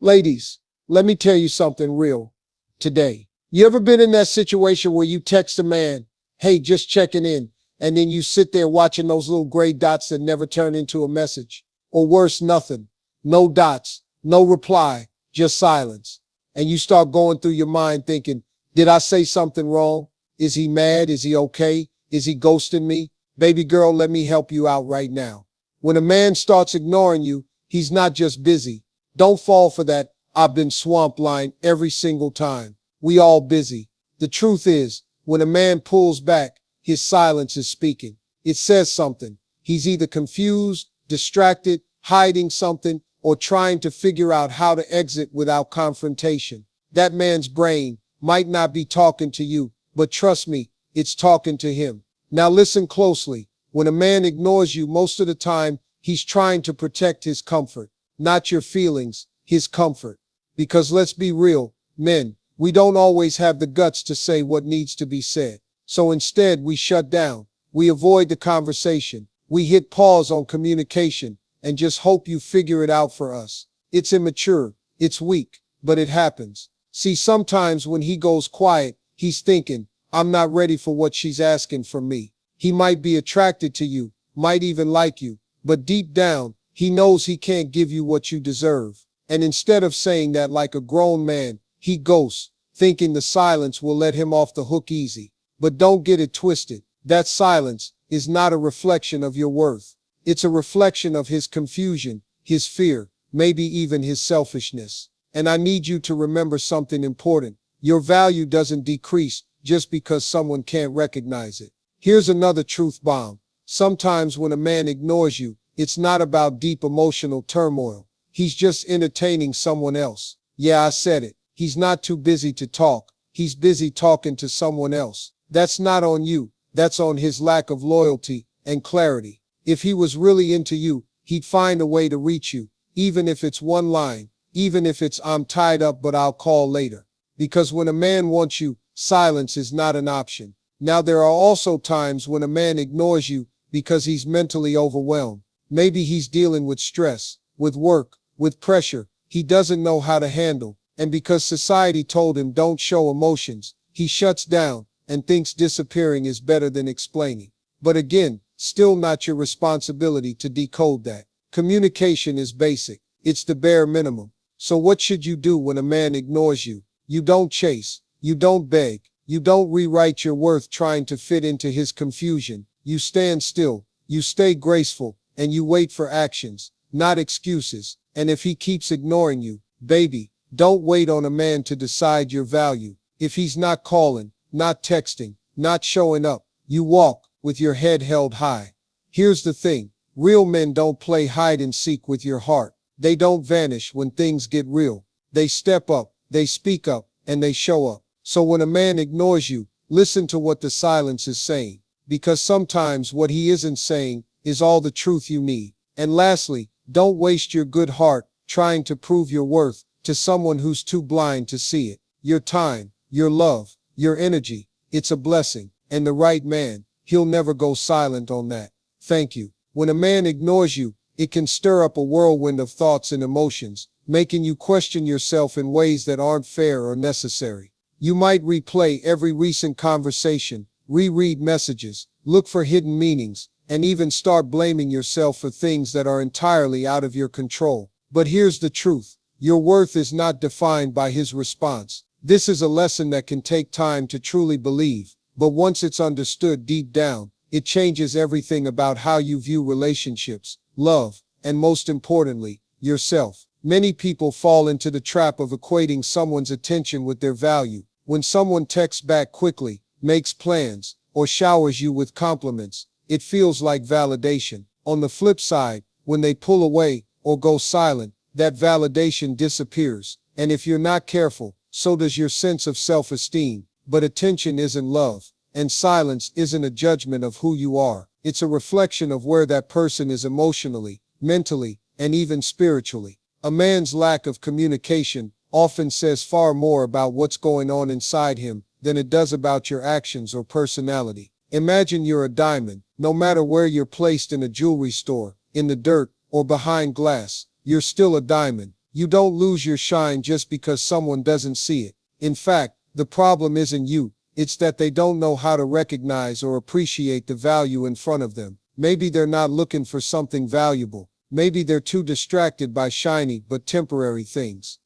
Ladies, let me tell you something real today. You ever been in that situation where you text a man, hey, just checking in, and then you sit there watching those little gray dots that never turn into a message? Or worse, nothing. No dots, no reply, just silence. And you start going through your mind thinking, did I say something wrong? Is he mad? Is he okay? Is he ghosting me? Baby girl, let me help you out right now. When a man starts ignoring you, he's not just busy. Don't fall for that "I've been swamped" line every single time. We all busy. The truth is, when a man pulls back, his silence is speaking. It says something. He's either confused, distracted, hiding something, or trying to figure out how to exit without confrontation. That man's brain might not be talking to you, but trust me, it's talking to him. Now listen closely. When a man ignores you, most of the time, he's trying to protect his comfort. Not your feelings, his comfort. Because let's be real, men, we don't always have the guts to say what needs to be said. So instead, we shut down. We avoid the conversation. We hit pause on communication and just hope you figure it out for us. It's immature. It's weak, but it happens. See, sometimes when he goes quiet, he's thinking, I'm not ready for what she's asking from me. He might be attracted to you, might even like you, but deep down, he knows he can't give you what you deserve. And instead of saying that like a grown man, he ghosts, thinking the silence will let him off the hook easy. But don't get it twisted. That silence is not a reflection of your worth. It's a reflection of his confusion, his fear, maybe even his selfishness. And I need you to remember something important. Your value doesn't decrease just because someone can't recognize it. Here's another truth bomb. Sometimes when a man ignores you, it's not about deep emotional turmoil. He's just entertaining someone else. Yeah, I said it. He's not too busy to talk. He's busy talking to someone else. That's not on you. That's on his lack of loyalty and clarity. If he was really into you, he'd find a way to reach you, even if it's one line, even if it's "I'm tied up but I'll call later." Because when a man wants you, silence is not an option. Now there are also times when a man ignores you because he's mentally overwhelmed. Maybe he's dealing with stress, with work, with pressure he doesn't know how to handle. And because society told him don't show emotions, he shuts down and thinks disappearing is better than explaining. But again, still not your responsibility to decode that. Communication is basic. It's the bare minimum. So what should you do when a man ignores you? You don't chase. You don't beg. You don't rewrite your worth trying to fit into his confusion. You stand still. You stay graceful. And you wait for actions, not excuses. And if he keeps ignoring you, baby, don't wait on a man to decide your value. If he's not calling, not texting, not showing up, you walk with your head held high. Here's the thing. Real men don't play hide and seek with your heart. They don't vanish when things get real. They step up, they speak up, and they show up. So when a man ignores you, listen to what the silence is saying. Because sometimes what he isn't saying is all the truth you need. And lastly, don't waste your good heart trying to prove your worth to someone who's too blind to see it. Your time, your love, your energy, it's a blessing. And the right man, he'll never go silent on that. Thank you. When a man ignores you, it can stir up a whirlwind of thoughts and emotions, making you question yourself in ways that aren't fair or necessary. You might replay every recent conversation, reread messages, look for hidden meanings, and even start blaming yourself for things that are entirely out of your control. But here's the truth. Your worth is not defined by his response. This is a lesson that can take time to truly believe, but once it's understood deep down, it changes everything about how you view relationships, love, and most importantly, yourself. Many people fall into the trap of equating someone's attention with their value. When someone texts back quickly, makes plans, or showers you with compliments, it feels like validation. On the flip side, when they pull away or go silent, that validation disappears. And if you're not careful, so does your sense of self-esteem. But attention isn't love, and silence isn't a judgment of who you are. It's a reflection of where that person is emotionally, mentally, and even spiritually. A man's lack of communication often says far more about what's going on inside him than it does about your actions or personality. Imagine you're a diamond. No matter where you're placed in a jewelry store, in the dirt, or behind glass, you're still a diamond. You don't lose your shine just because someone doesn't see it. In fact, the problem isn't you, it's that they don't know how to recognize or appreciate the value in front of them. Maybe they're not looking for something valuable. Maybe they're too distracted by shiny but temporary things.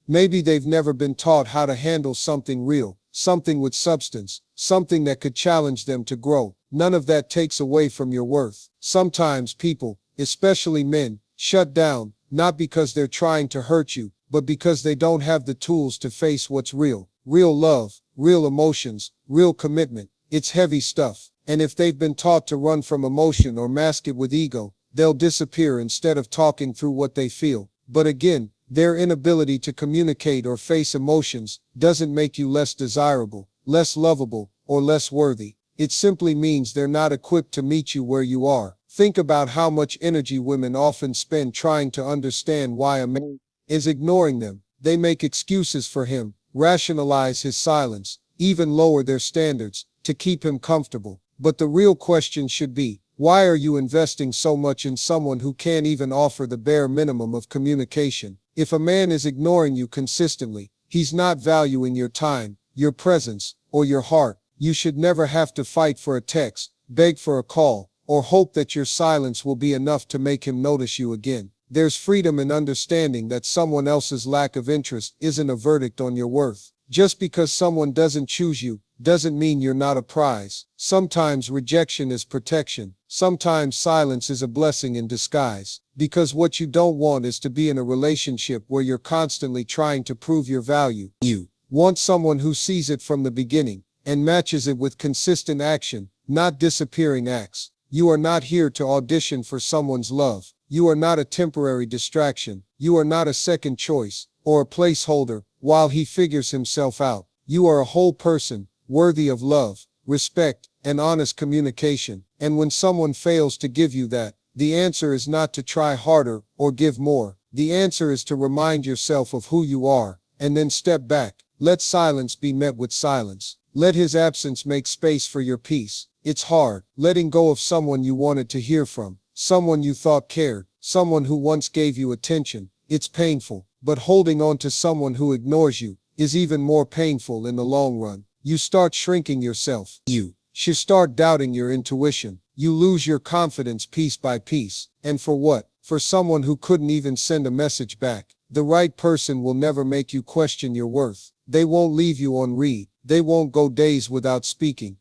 Maybe they've never been taught how to handle something real, something with substance, something that could challenge them to grow. None of that takes away from your worth. Sometimes people, especially men, shut down, not because they're trying to hurt you, but because they don't have the tools to face what's real. Real love, real emotions, real commitment. It's heavy stuff. And if they've been taught to run from emotion or mask it with ego, they'll disappear instead of talking through what they feel. But again, their inability to communicate or face emotions doesn't make you less desirable, less lovable, or less worthy. It simply means they're not equipped to meet you where you are. Think about how much energy women often spend trying to understand why a man is ignoring them. They make excuses for him, rationalize his silence, even lower their standards to keep him comfortable. But the real question should be, why are you investing so much in someone who can't even offer the bare minimum of communication? If a man is ignoring you consistently, he's not valuing your time, your presence, or your heart. You should never have to fight for a text, beg for a call, or hope that your silence will be enough to make him notice you again. There's freedom in understanding that someone else's lack of interest isn't a verdict on your worth. Just because someone doesn't choose you, doesn't mean you're not a prize. Sometimes rejection is protection. Sometimes silence is a blessing in disguise. Because what you don't want is to be in a relationship where you're constantly trying to prove your value. You want someone who sees it from the beginning and matches it with consistent action, not disappearing acts. You are not here to audition for someone's love. You are not a temporary distraction. You are not a second choice or a placeholder while he figures himself out. You are a whole person, worthy of love, respect, and honest communication. And when someone fails to give you that, the answer is not to try harder or give more. The answer is to remind yourself of who you are, and then step back. Let silence be met with silence. Let his absence make space for your peace. It's hard, letting go of someone you wanted to hear from, someone you thought cared, someone who once gave you attention. It's painful, but holding on to someone who ignores you is even more painful in the long run. You start shrinking yourself. You start doubting your intuition. You lose your confidence piece by piece. And for what? For someone who couldn't even send a message back. The right person will never make you question your worth. They won't leave you on read. They won't go days without speaking.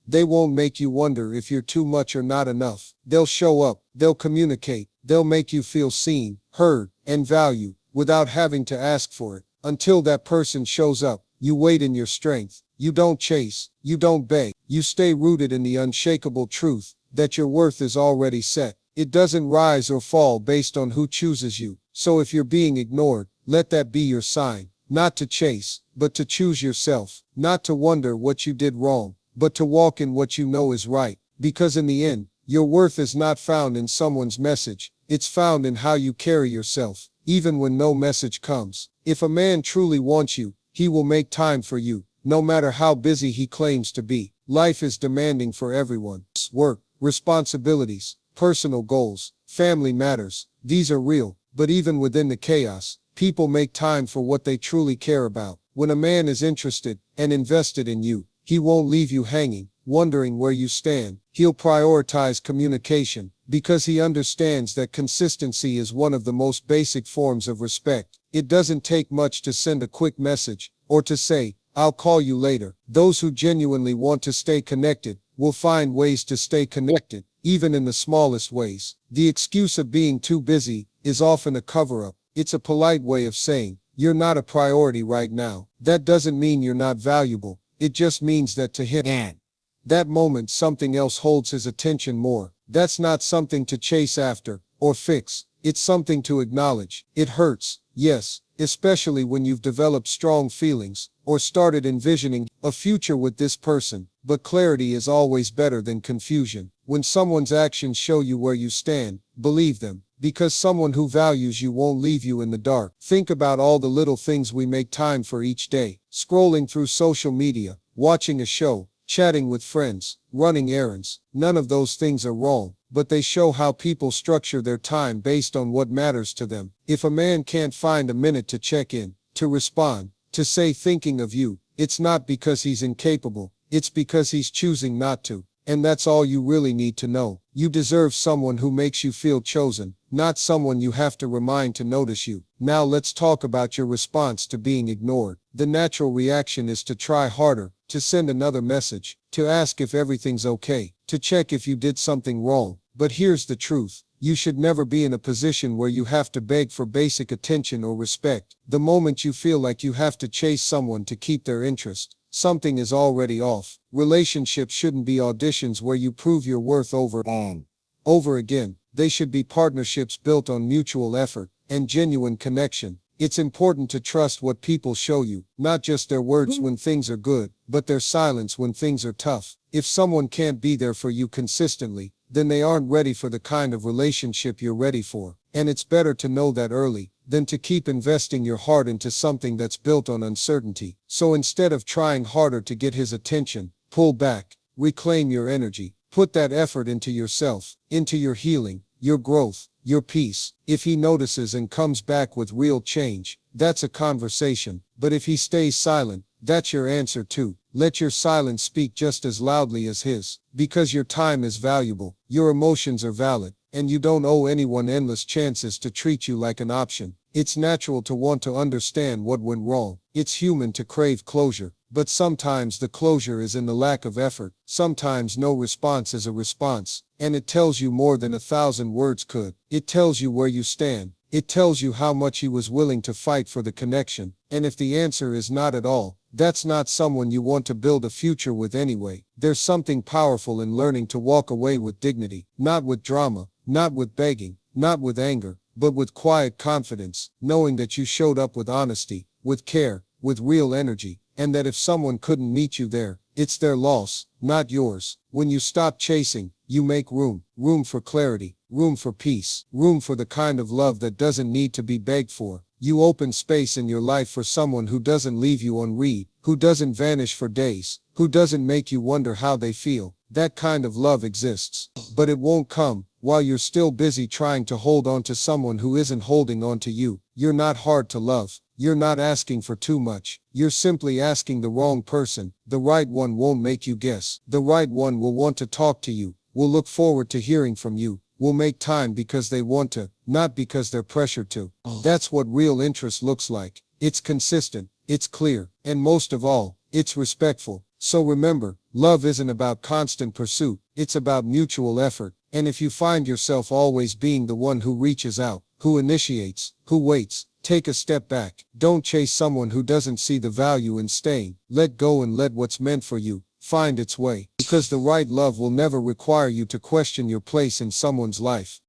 They won't make you wonder if you're too much or not enough. They'll show up. They'll communicate. They'll make you feel seen, heard, and valued without having to ask for it. Until that person shows up, you wait in your strength. You don't chase. You don't beg. You stay rooted in the unshakable truth that your worth is already set. It doesn't rise or fall based on who chooses you. So if you're being ignored, let that be your sign. Not to chase, but to choose yourself. Not to wonder what you did wrong, but to walk in what you know is right. Because in the end, your worth is not found in someone's message. It's found in how you carry yourself, even when no message comes. If a man truly wants you, he will make time for you, no matter how busy he claims to be. Life is demanding for everyone. Work, responsibilities, personal goals, family matters. These are real, but even within the chaos, people make time for what they truly care about. When a man is interested and invested in you, he won't leave you hanging, wondering where you stand. He'll prioritize communication because he understands that consistency is one of the most basic forms of respect. It doesn't take much to send a quick message or to say, "I'll call you later." Those who genuinely want to stay connected will find ways to stay connected, even in the smallest ways. The excuse of being too busy is often a cover-up. It's a polite way of saying, "You're not a priority right now." That doesn't mean you're not valuable. It just means that to him, that moment something else holds his attention more. That's not something to chase after or fix. It's something to acknowledge. It hurts, yes, especially when you've developed strong feelings or started envisioning a future with this person. But clarity is always better than confusion. When someone's actions show you where you stand, believe them, because someone who values you won't leave you in the dark. Think about all the little things we make time for each day. Scrolling through social media, watching a show, chatting with friends, running errands. None of those things are wrong, but they show how people structure their time based on what matters to them. If a man can't find a minute to check in, to respond, to say thinking of you, it's not because he's incapable, it's because he's choosing not to. And that's all you really need to know. You deserve someone who makes you feel chosen, not someone you have to remind to notice you. Now let's talk about your response to being ignored. The natural reaction is to try harder, to send another message, to ask if everything's okay, to check if you did something wrong. But here's the truth. You should never be in a position where you have to beg for basic attention or respect. The moment you feel like you have to chase someone to keep their interest, something is already off. Relationships shouldn't be auditions where you prove your worth over and over again. They should be partnerships built on mutual effort and genuine connection. It's important to trust what people show you, not just their words when things are good, but their silence when things are tough. If someone can't be there for you consistently, then they aren't ready for the kind of relationship you're ready for. And it's better to know that early than to keep investing your heart into something that's built on uncertainty. So instead of trying harder to get his attention, pull back, reclaim your energy, put that effort into yourself, into your healing, your growth, your peace. If he notices and comes back with real change, that's a conversation. But if he stays silent, that's your answer too. Let your silence speak just as loudly as his, because your time is valuable, your emotions are valid, and you don't owe anyone endless chances to treat you like an option. It's natural to want to understand what went wrong. It's human to crave closure, but sometimes the closure is in the lack of effort. Sometimes no response is a response, and it tells you more than 1,000 words could. It tells you where you stand. It tells you how much he was willing to fight for the connection. And if the answer is not at all, that's not someone you want to build a future with anyway. There's something powerful in learning to walk away with dignity, not with drama, not with begging, not with anger, but with quiet confidence, knowing that you showed up with honesty, with care, with real energy, and that if someone couldn't meet you there, it's their loss, not yours. When you stop chasing, you make room for clarity, room for peace, room for the kind of love that doesn't need to be begged for. You open space in your life for someone who doesn't leave you on read, who doesn't vanish for days, who doesn't make you wonder how they feel. That kind of love exists, but it won't come while you're still busy trying to hold on to someone who isn't holding on to you. You're not hard to love. You're not asking for too much. You're simply asking the wrong person. The right one won't make you guess. The right one will want to talk to you, will look forward to hearing from you, will make time because they want to, not because they're pressured to. That's what real interest looks like. It's consistent, it's clear, and most of all, it's respectful. So remember, love isn't about constant pursuit, it's about mutual effort. And if you find yourself always being the one who reaches out, who initiates, who waits, take a step back. Don't chase someone who doesn't see the value in staying. Let go and let what's meant for you find its way. Because the right love will never require you to question your place in someone's life.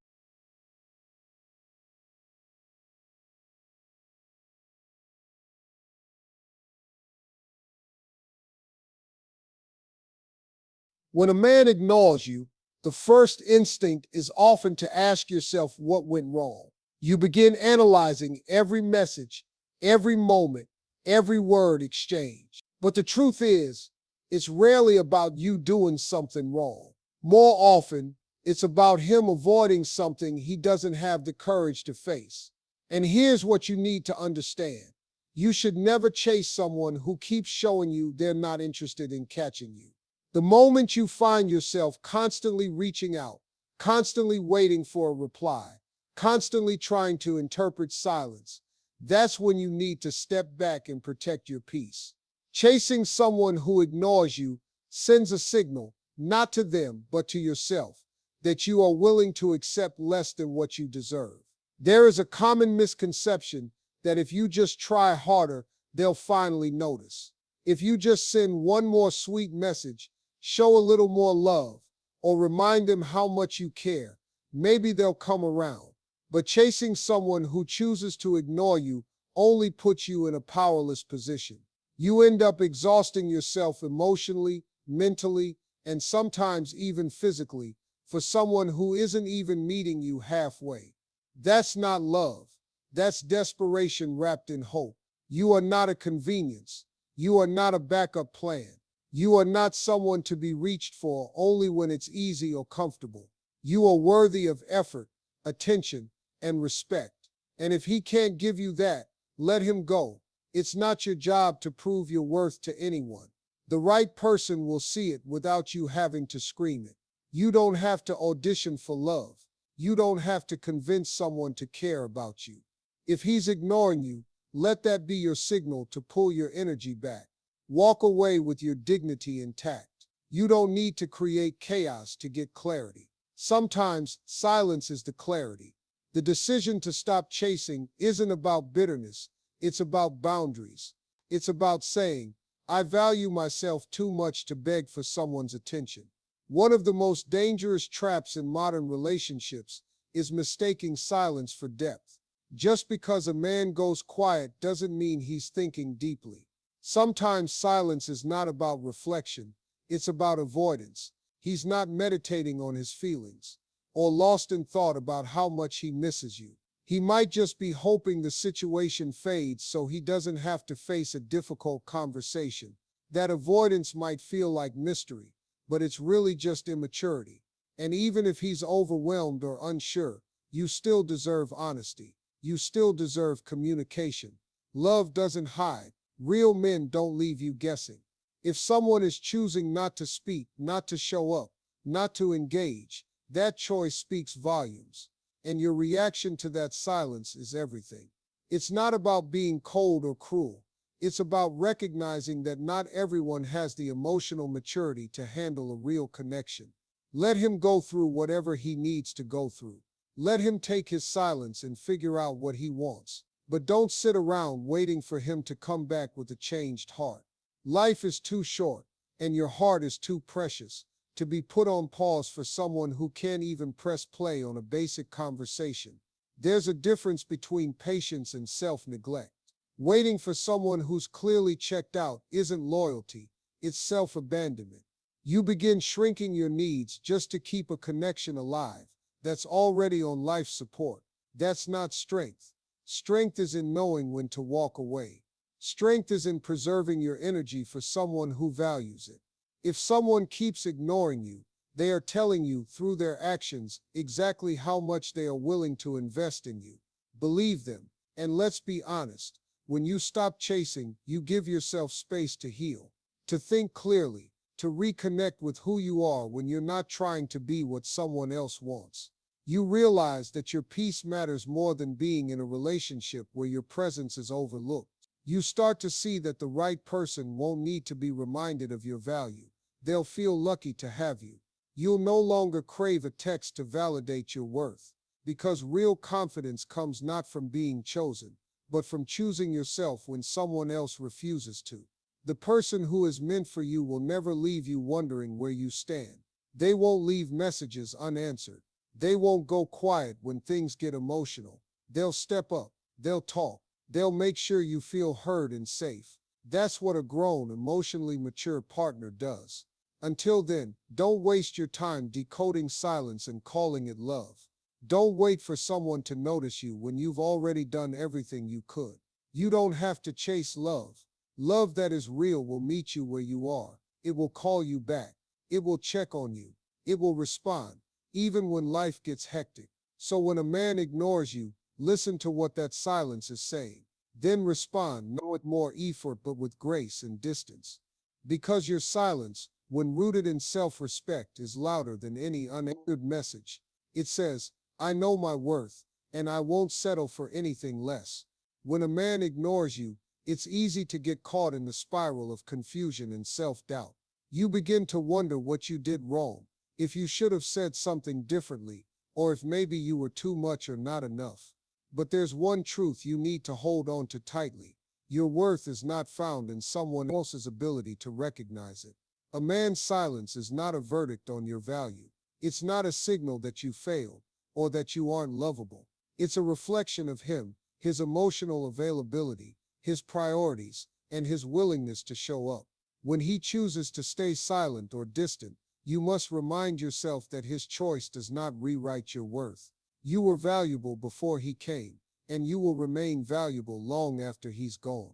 When a man ignores you, the first instinct is often to ask yourself what went wrong. You begin analyzing every message, every moment, every word exchanged. But the truth is, it's rarely about you doing something wrong. More often, it's about him avoiding something he doesn't have the courage to face. And here's what you need to understand. You should never chase someone who keeps showing you they're not interested in catching you. The moment you find yourself constantly reaching out, constantly waiting for a reply, constantly trying to interpret silence, that's when you need to step back and protect your peace. Chasing someone who ignores you sends a signal, not to them, but to yourself, that you are willing to accept less than what you deserve. There is a common misconception that if you just try harder, they'll finally notice. If you just send one more sweet message, show a little more love, or remind them how much you care, maybe they'll come around. But chasing someone who chooses to ignore you only puts you in a powerless position. You end up exhausting yourself emotionally, mentally, and sometimes even physically for someone who isn't even meeting you halfway. That's not love. That's desperation wrapped in hope. You are not a convenience. You are not a backup plan. You are not someone to be reached for only when it's easy or comfortable. You are worthy of effort, attention, and respect. And if he can't give you that, let him go. It's not your job to prove your worth to anyone. The right person will see it without you having to scream it. You don't have to audition for love. You don't have to convince someone to care about you. If he's ignoring you, let that be your signal to pull your energy back. Walk away with your dignity intact. You don't need to create chaos to get clarity. Sometimes silence is the clarity. The decision to stop chasing isn't about bitterness, it's about boundaries. It's about saying, I value myself too much to beg for someone's attention. One of the most dangerous traps in modern relationships is mistaking silence for depth. Just because a man goes quiet doesn't mean he's thinking deeply. Sometimes silence is not about reflection, it's about avoidance. He's not meditating on his feelings or lost in thought about how much he misses you. He might just be hoping the situation fades so he doesn't have to face a difficult conversation. That avoidance might feel like mystery, but it's really just immaturity. And even if he's overwhelmed or unsure, you still deserve honesty. You still deserve communication. Love doesn't hide. Real men don't leave you guessing. If someone is choosing not to speak, not to show up, not to engage, that choice speaks volumes. And your reaction to that silence is everything. It's not about being cold or cruel. It's about recognizing that not everyone has the emotional maturity to handle a real connection. Let him go through whatever he needs to go through. Let him take his silence and figure out what he wants. But don't sit around waiting for him to come back with a changed heart. Life is too short, and your heart is too precious to be put on pause for someone who can't even press play on a basic conversation. There's a difference between patience and self-neglect. Waiting for someone who's clearly checked out isn't loyalty, it's self-abandonment. You begin shrinking your needs just to keep a connection alive that's already on life support. That's not strength. Strength is in knowing when to walk away. Strength is in preserving your energy for someone who values it. If someone keeps ignoring you, they are telling you through their actions exactly how much they are willing to invest in you. Believe them, and let's be honest, when you stop chasing, you give yourself space to heal, to think clearly, to reconnect with who you are when you're not trying to be what someone else wants. You realize that your peace matters more than being in a relationship where your presence is overlooked. You start to see that the right person won't need to be reminded of your value. They'll feel lucky to have you. You'll no longer crave a text to validate your worth, because real confidence comes not from being chosen, but from choosing yourself when someone else refuses to. The person who is meant for you will never leave you wondering where you stand. They won't leave messages unanswered. They won't go quiet when things get emotional. They'll step up. They'll talk. They'll make sure you feel heard and safe. That's what a grown, emotionally mature partner does. Until then, don't waste your time decoding silence and calling it love. Don't wait for someone to notice you when you've already done everything you could. You don't have to chase love. Love that is real will meet you where you are. It will call you back. It will check on you. It will respond, even when life gets hectic. So when a man ignores you, listen to what that silence is saying. Then respond, not with more effort but with grace and distance. Because your silence, when rooted in self-respect, is louder than any unanswered message. It says, I know my worth, and I won't settle for anything less. When a man ignores you, it's easy to get caught in the spiral of confusion and self-doubt. You begin to wonder what you did wrong, if you should have said something differently, or if maybe you were too much or not enough. But there's one truth you need to hold on to tightly. Your worth is not found in someone else's ability to recognize it. A man's silence is not a verdict on your value. It's not a signal that you failed or that you aren't lovable. It's a reflection of him, his emotional availability, his priorities, and his willingness to show up. When he chooses to stay silent or distant, you must remind yourself that his choice does not rewrite your worth. You were valuable before he came, and you will remain valuable long after he's gone.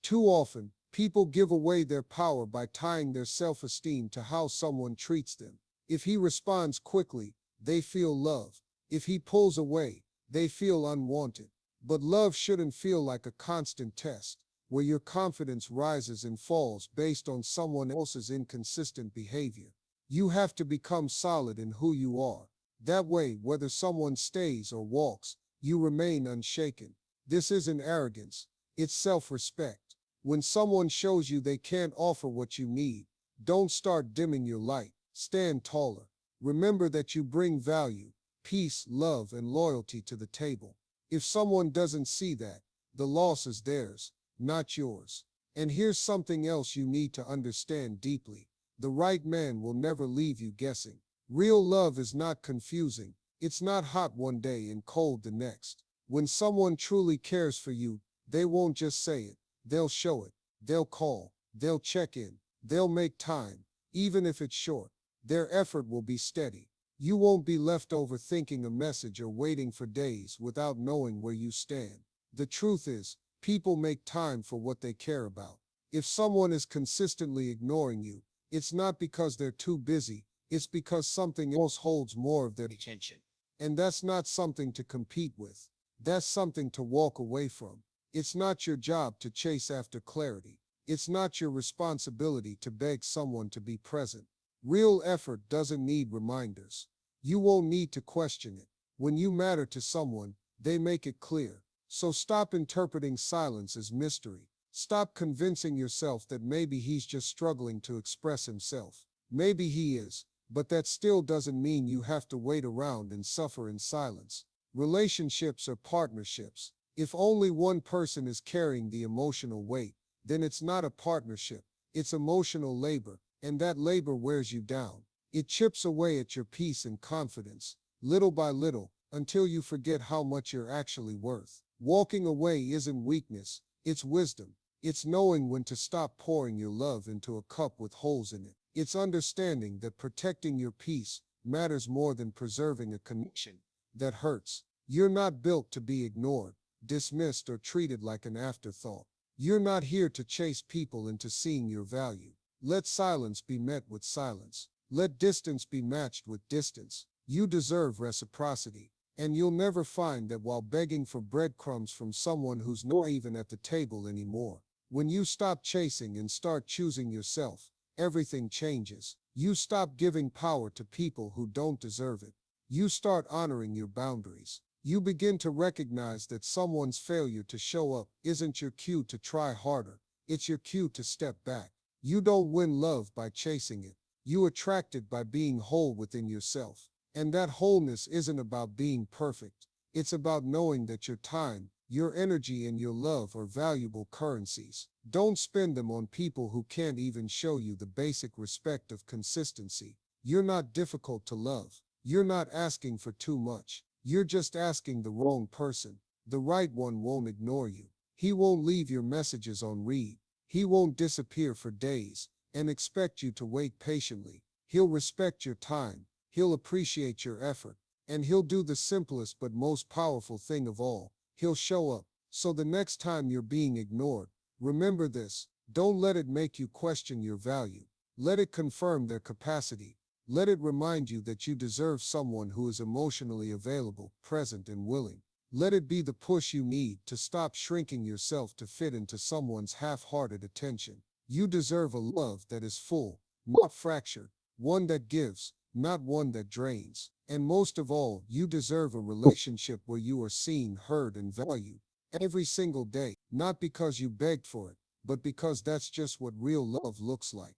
Too often, People give away their power by tying their self-esteem to how someone treats them. If he responds quickly, they feel love. If he pulls away, they feel unwanted. But love shouldn't feel like a constant test, where your confidence rises and falls based on someone else's inconsistent behavior. You have to become solid in who you are. That way, whether someone stays or walks, you remain unshaken. This isn't arrogance, it's self-respect. When someone shows you they can't offer what you need, don't start dimming your light. Stand taller. Remember that you bring value, peace, love, and loyalty to the table. If someone doesn't see that, the loss is theirs, not yours. And here's something else you need to understand deeply. The right man will never leave you guessing. Real love is not confusing. It's not hot one day and cold the next. When someone truly cares for you, they won't just say it. They'll show it. They'll call. They'll check in. They'll make time, even if it's short. Their effort will be steady. You won't be left overthinking a message or waiting for days without knowing where you stand. The truth is, people make time for what they care about. If someone is consistently ignoring you, it's not because they're too busy, it's because something else holds more of their attention. And that's not something to compete with. That's something to walk away from. It's not your job to chase after clarity. It's not your responsibility to beg someone to be present. Real effort doesn't need reminders. You won't need to question it. When you matter to someone, they make it clear. So stop interpreting silence as mystery. Stop convincing yourself that maybe he's just struggling to express himself. Maybe he is, but that still doesn't mean you have to wait around and suffer in silence. Relationships are partnerships. If only one person is carrying the emotional weight, then it's not a partnership. It's emotional labor, and that labor wears you down. It chips away at your peace and confidence, little by little, until you forget how much you're actually worth. Walking away isn't weakness, it's wisdom. It's knowing when to stop pouring your love into a cup with holes in it. It's understanding that protecting your peace matters more than preserving a connection that hurts. You're not built to be ignored, dismissed, or treated like an afterthought. You're not here to chase people into seeing your value. Let silence be met with silence. Let distance be matched with distance. You deserve reciprocity, and you'll never find that while begging for breadcrumbs from someone who's not even at the table anymore. When you stop chasing and start choosing yourself, everything changes. You stop giving power to people who don't deserve it. You start honoring your boundaries. You begin to recognize that someone's failure to show up isn't your cue to try harder. It's your cue to step back. You don't win love by chasing it. You attract it by being whole within yourself. And that wholeness isn't about being perfect. It's about knowing that your time, your energy, and your love are valuable currencies. Don't spend them on people who can't even show you the basic respect of consistency. You're not difficult to love. You're not asking for too much. You're just asking the wrong person. The right one won't ignore you. He won't leave your messages on read. He won't disappear for days and expect you to wait patiently. He'll respect your time. He'll appreciate your effort. And he'll do the simplest but most powerful thing of all. He'll show up. So the next time you're being ignored, remember this. Don't let it make you question your value. Let it confirm their capacity. Let it remind you that you deserve someone who is emotionally available, present, and willing. Let it be the push you need to stop shrinking yourself to fit into someone's half-hearted attention. You deserve a love that is full, not fractured, one that gives, not one that drains. And most of all, you deserve a relationship where you are seen, heard, and valued every single day, not because you begged for it, but because that's just what real love looks like.